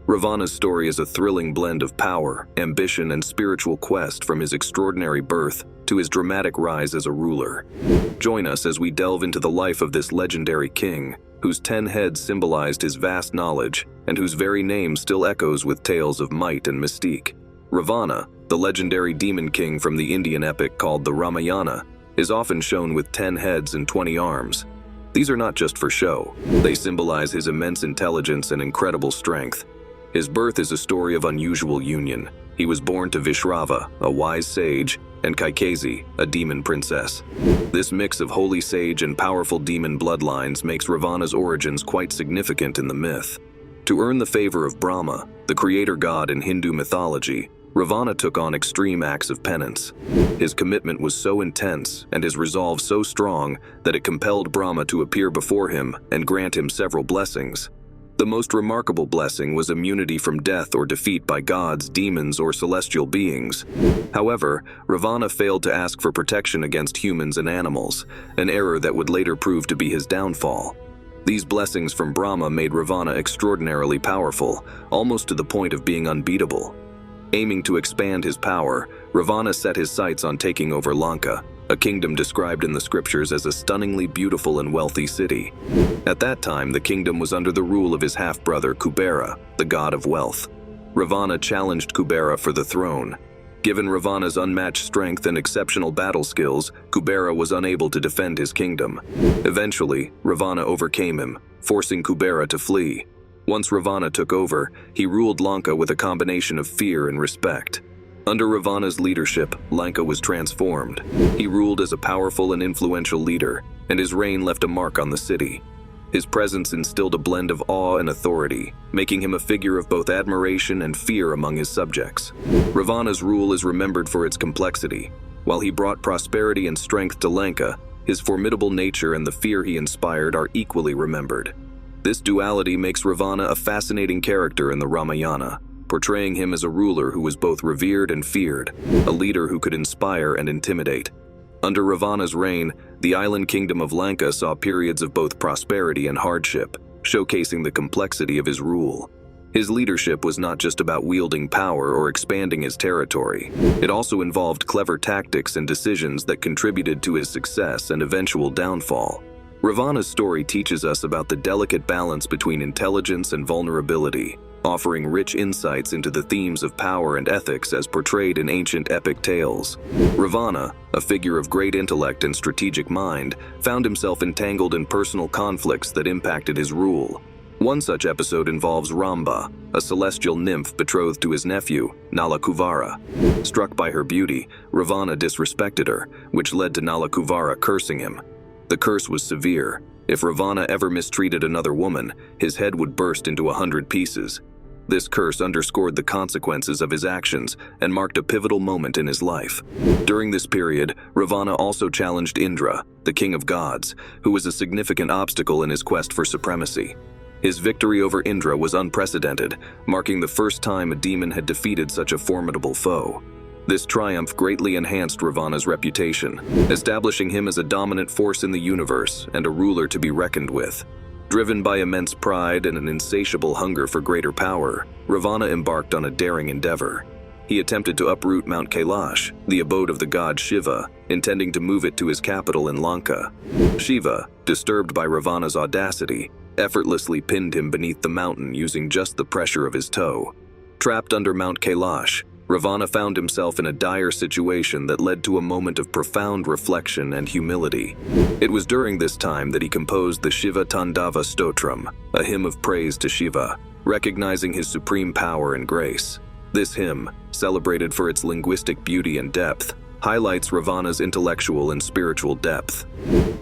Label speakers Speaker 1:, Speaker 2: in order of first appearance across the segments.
Speaker 1: Ravana's story is a thrilling blend of power, ambition, and spiritual quest from his extraordinary birth to his dramatic rise as a ruler. Join us as we delve into the life of this legendary king, whose 10 heads symbolized his vast knowledge and whose very name still echoes with tales of might and mystique. Ravana, the legendary demon king from the Indian epic called the Ramayana, is often shown with 10 heads and 20 arms. These are not just for show. They symbolize his immense intelligence and incredible strength. His birth is a story of unusual union. He was born to Vishrava, a wise sage, and Kaikesi, a demon princess. This mix of holy sage and powerful demon bloodlines makes Ravana's origins quite significant in the myth. To earn the favor of Brahma, the creator god in Hindu mythology, Ravana took on extreme acts of penance. His commitment was so intense and his resolve so strong that it compelled Brahma to appear before him and grant him several blessings. The most remarkable blessing was immunity from death or defeat by gods, demons, or celestial beings. However, Ravana failed to ask for protection against humans and animals, an error that would later prove to be his downfall. These blessings from Brahma made Ravana extraordinarily powerful, almost to the point of being unbeatable. Aiming to expand his power, Ravana set his sights on taking over Lanka, a kingdom described in the scriptures as a stunningly beautiful and wealthy city. At that time, the kingdom was under the rule of his half-brother Kubera, the god of wealth. Ravana challenged Kubera for the throne. Given Ravana's unmatched strength and exceptional battle skills, Kubera was unable to defend his kingdom. Eventually, Ravana overcame him, forcing Kubera to flee. Once Ravana took over, he ruled Lanka with a combination of fear and respect. Under Ravana's leadership, Lanka was transformed. He ruled as a powerful and influential leader, and his reign left a mark on the city. His presence instilled a blend of awe and authority, making him a figure of both admiration and fear among his subjects. Ravana's rule is remembered for its complexity. While he brought prosperity and strength to Lanka, his formidable nature and the fear he inspired are equally remembered. This duality makes Ravana a fascinating character in the Ramayana, portraying him as a ruler who was both revered and feared, a leader who could inspire and intimidate. Under Ravana's reign, the island kingdom of Lanka saw periods of both prosperity and hardship, showcasing the complexity of his rule. His leadership was not just about wielding power or expanding his territory. It also involved clever tactics and decisions that contributed to his success and eventual downfall. Ravana's story teaches us about the delicate balance between intelligence and vulnerability, offering rich insights into the themes of power and ethics as portrayed in ancient epic tales. Ravana, a figure of great intellect and strategic mind, found himself entangled in personal conflicts that impacted his rule. One such episode involves Ramba, a celestial nymph betrothed to his nephew, Nalakuvara. Struck by her beauty, Ravana disrespected her, which led to Nalakuvara cursing him. The curse was severe. If Ravana ever mistreated another woman, his head would burst into 100 pieces. This curse underscored the consequences of his actions and marked a pivotal moment in his life. During this period, Ravana also challenged Indra, the king of gods, who was a significant obstacle in his quest for supremacy. His victory over Indra was unprecedented, marking the first time a demon had defeated such a formidable foe. This triumph greatly enhanced Ravana's reputation, establishing him as a dominant force in the universe and a ruler to be reckoned with. Driven by immense pride and an insatiable hunger for greater power, Ravana embarked on a daring endeavor. He attempted to uproot Mount Kailash, the abode of the god Shiva, intending to move it to his capital in Lanka. Shiva, disturbed by Ravana's audacity, effortlessly pinned him beneath the mountain using just the pressure of his toe. Trapped under Mount Kailash, Ravana found himself in a dire situation that led to a moment of profound reflection and humility. It was during this time that he composed the Shiva Tandava Stotram, a hymn of praise to Shiva, recognizing his supreme power and grace. This hymn, celebrated for its linguistic beauty and depth, highlights Ravana's intellectual and spiritual depth.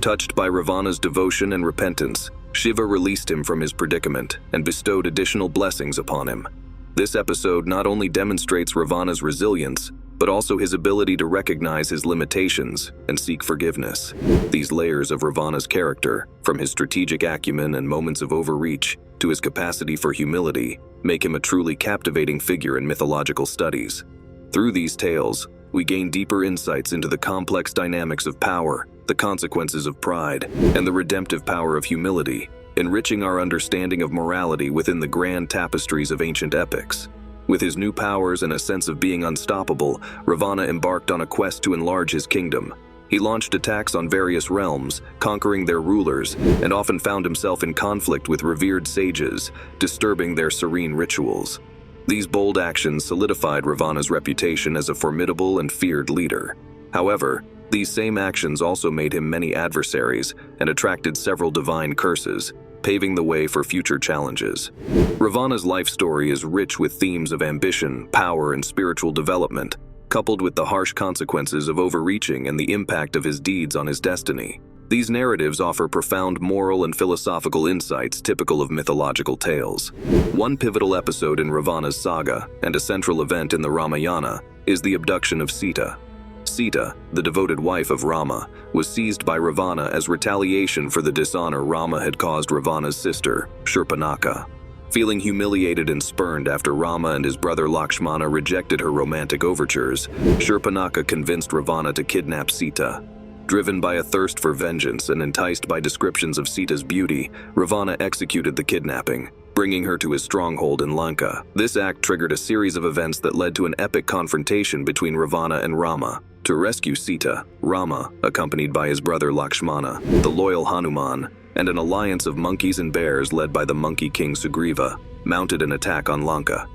Speaker 1: Touched by Ravana's devotion and repentance, Shiva released him from his predicament and bestowed additional blessings upon him. This episode not only demonstrates Ravana's resilience, but also his ability to recognize his limitations and seek forgiveness. These layers of Ravana's character, from his strategic acumen and moments of overreach to his capacity for humility, make him a truly captivating figure in mythological studies. Through these tales, we gain deeper insights into the complex dynamics of power, the consequences of pride, and the redemptive power of humility. enriching our understanding of morality within the grand tapestries of ancient epics. With his new powers and a sense of being unstoppable, Ravana embarked on a quest to enlarge his kingdom. He launched attacks on various realms, conquering their rulers, and often found himself in conflict with revered sages, disturbing their serene rituals. These bold actions solidified Ravana's reputation as a formidable and feared leader. However, these same actions also made him many adversaries and attracted several divine curses, paving the way for future challenges. Ravana's life story is rich with themes of ambition, power, and spiritual development, coupled with the harsh consequences of overreaching and the impact of his deeds on his destiny. These narratives offer profound moral and philosophical insights typical of mythological tales. One pivotal episode in Ravana's saga, and a central event in the Ramayana, is the abduction of Sita. Sita, the devoted wife of Rama, was seized by Ravana as retaliation for the dishonor Rama had caused Ravana's sister, Shurpanakha. Feeling humiliated and spurned after Rama and his brother Lakshmana rejected her romantic overtures, Shurpanakha convinced Ravana to kidnap Sita. Driven by a thirst for vengeance and enticed by descriptions of Sita's beauty, Ravana executed the kidnapping, bringing her to his stronghold in Lanka. This act triggered a series of events that led to an epic confrontation between Ravana and Rama. To rescue Sita, Rama, accompanied by his brother Lakshmana, the loyal Hanuman, and an alliance of monkeys and bears led by the monkey king Sugriva, mounted an attack on Lanka.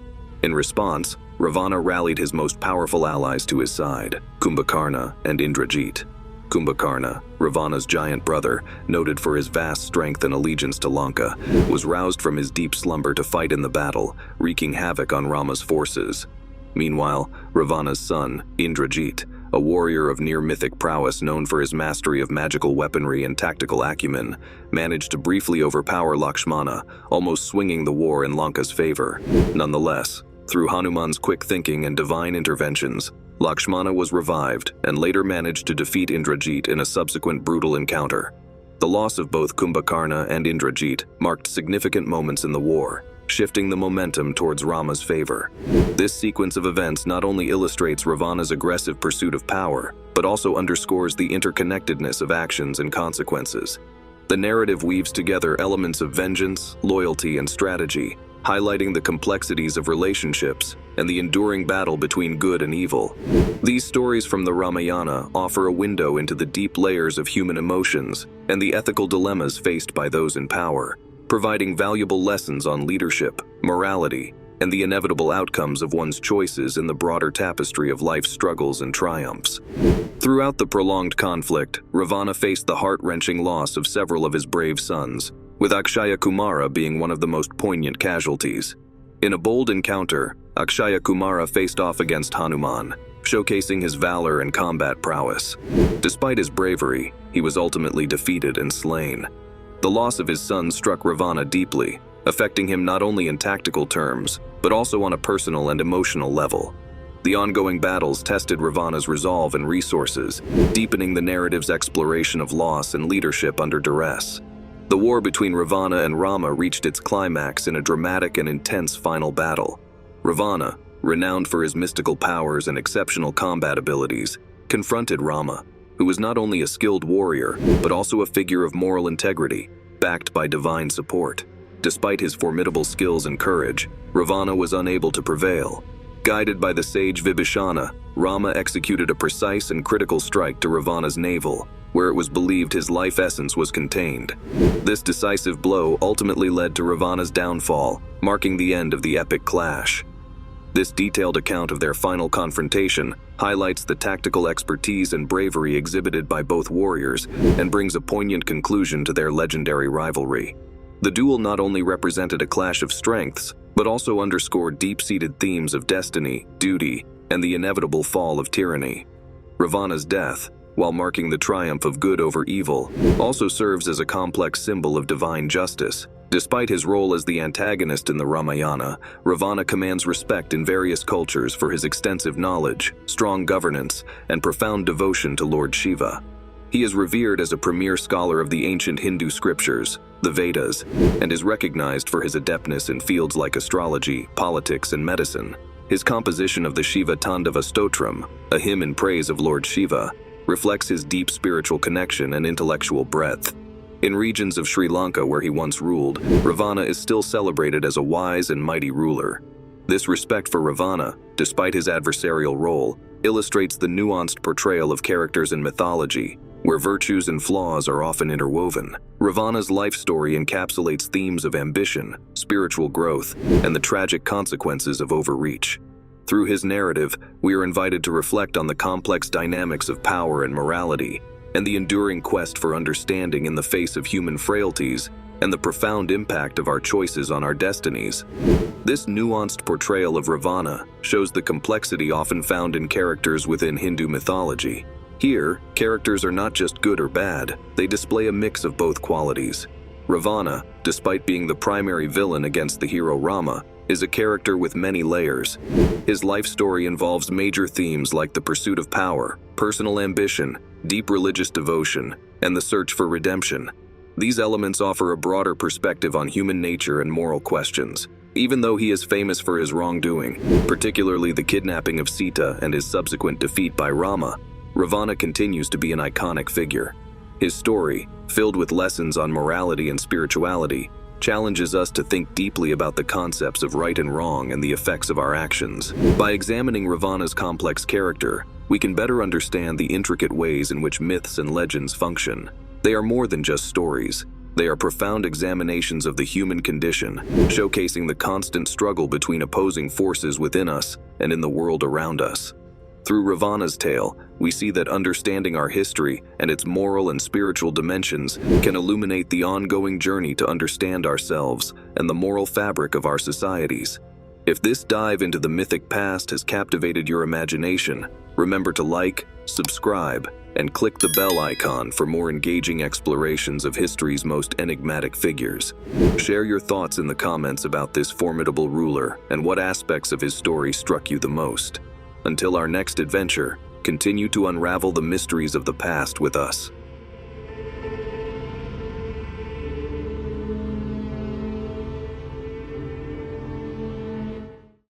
Speaker 1: In response, Ravana rallied his most powerful allies to his side, Kumbhakarna and Indrajit. Kumbhakarna, Ravana's giant brother, noted for his vast strength and allegiance to Lanka, was roused from his deep slumber to fight in the battle, wreaking havoc on Rama's forces. Meanwhile, Ravana's son, Indrajit, a warrior of near-mythic prowess known for his mastery of magical weaponry and tactical acumen, managed to briefly overpower Lakshmana, almost swinging the war in Lanka's favor. Nonetheless, through Hanuman's quick thinking and divine interventions, Lakshmana was revived and later managed to defeat Indrajit in a subsequent brutal encounter. The loss of both Kumbhakarna and Indrajit marked significant moments in the war, shifting the momentum towards Rama's favor. This sequence of events not only illustrates Ravana's aggressive pursuit of power, but also underscores the interconnectedness of actions and consequences. The narrative weaves together elements of vengeance, loyalty, and strategy, highlighting the complexities of relationships and the enduring battle between good and evil. These stories from the Ramayana offer a window into the deep layers of human emotions and the ethical dilemmas faced by those in power, providing valuable lessons on leadership, morality, and the inevitable outcomes of one's choices in the broader tapestry of life's struggles and triumphs. Throughout the prolonged conflict, Ravana faced the heart-wrenching loss of several of his brave sons, with Akshaya Kumara being one of the most poignant casualties. In a bold encounter, Akshaya Kumara faced off against Hanuman, showcasing his valor and combat prowess. Despite his bravery, he was ultimately defeated and slain. The loss of his son struck Ravana deeply, affecting him not only in tactical terms, but also on a personal and emotional level. The ongoing battles tested Ravana's resolve and resources, deepening the narrative's exploration of loss and leadership under duress. The war between Ravana and Rama reached its climax in a dramatic and intense final battle. Ravana, renowned for his mystical powers and exceptional combat abilities, confronted Rama, who was not only a skilled warrior, but also a figure of moral integrity, backed by divine support. Despite his formidable skills and courage, Ravana was unable to prevail. Guided by the sage Vibhishana, Rama executed a precise and critical strike to Ravana's navel, where it was believed his life essence was contained. This decisive blow ultimately led to Ravana's downfall, marking the end of the epic clash. This detailed account of their final confrontation highlights the tactical expertise and bravery exhibited by both warriors and brings a poignant conclusion to their legendary rivalry. The duel not only represented a clash of strengths, but also underscored deep-seated themes of destiny, duty, and the inevitable fall of tyranny. Ravana's death, while marking the triumph of good over evil, also serves as a complex symbol of divine justice. Despite his role as the antagonist in the Ramayana, Ravana commands respect in various cultures for his extensive knowledge, strong governance, and profound devotion to Lord Shiva. He is revered as a premier scholar of the ancient Hindu scriptures, the Vedas, and is recognized for his adeptness in fields like astrology, politics, and medicine. His composition of the Shiva Tandava Stotram, a hymn in praise of Lord Shiva, reflects his deep spiritual connection and intellectual breadth. In regions of Sri Lanka where he once ruled, Ravana is still celebrated as a wise and mighty ruler. This respect for Ravana, despite his adversarial role, illustrates the nuanced portrayal of characters in mythology, where virtues and flaws are often interwoven. Ravana's life story encapsulates themes of ambition, spiritual growth, and the tragic consequences of overreach. Through his narrative, we are invited to reflect on the complex dynamics of power and morality, and the enduring quest for understanding in the face of human frailties, and the profound impact of our choices on our destinies. This nuanced portrayal of Ravana shows the complexity often found in characters within Hindu mythology. Here, characters are not just good or bad, they display a mix of both qualities. Ravana, despite being the primary villain against the hero Rama, is a character with many layers. His life story involves major themes like the pursuit of power, personal ambition, deep religious devotion, and the search for redemption. These elements offer a broader perspective on human nature and moral questions. Even though he is famous for his wrongdoing, particularly the kidnapping of Sita and his subsequent defeat by Rama, Ravana continues to be an iconic figure. His story, filled with lessons on morality and spirituality, challenges us to think deeply about the concepts of right and wrong and the effects of our actions. By examining Ravana's complex character, we can better understand the intricate ways in which myths and legends function. They are more than just stories. They are profound examinations of the human condition, showcasing the constant struggle between opposing forces within us and in the world around us. Through Ravana's tale, we see that understanding our history and its moral and spiritual dimensions can illuminate the ongoing journey to understand ourselves and the moral fabric of our societies. If this dive into the mythic past has captivated your imagination, remember to like, subscribe, and click the bell icon for more engaging explorations of history's most enigmatic figures. Share your thoughts in the comments about this formidable ruler and what aspects of his story struck you the most. Until our next adventure, continue to unravel the mysteries of the past with us.